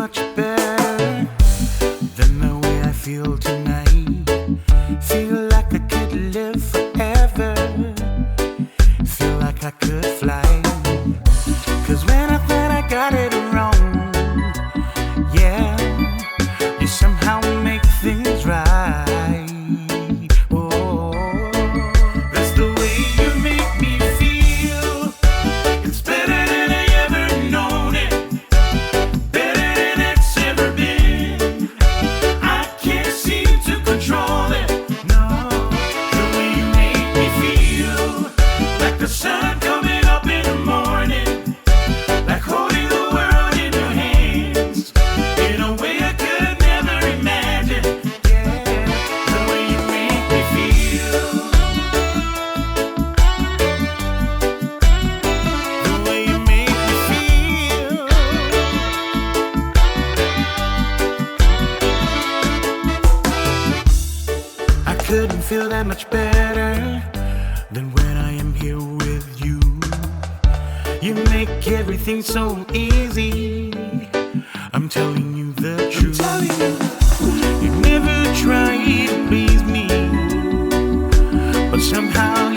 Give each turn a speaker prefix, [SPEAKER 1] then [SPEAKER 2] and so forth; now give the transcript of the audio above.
[SPEAKER 1] much better than the way I feel tonight. Feel like I could live forever. Feel like I could fly. 'Cause when I thought I got it wrong, yeah, you somehow make things right. Oh, that's the way you make me feel. It's better than I ever known it. Better than it's ever been. I can't seem to control it. No, the way you make me feel. Like the sun coming up in the morning. Like holding the world in your hands. In a way I could never imagine. Yeah, the way you make me feel. The way you make me feel. I couldn't feel that much better than when I am here with you. You make everything so easy. I'm telling you the truth. You never try to please me, but somehow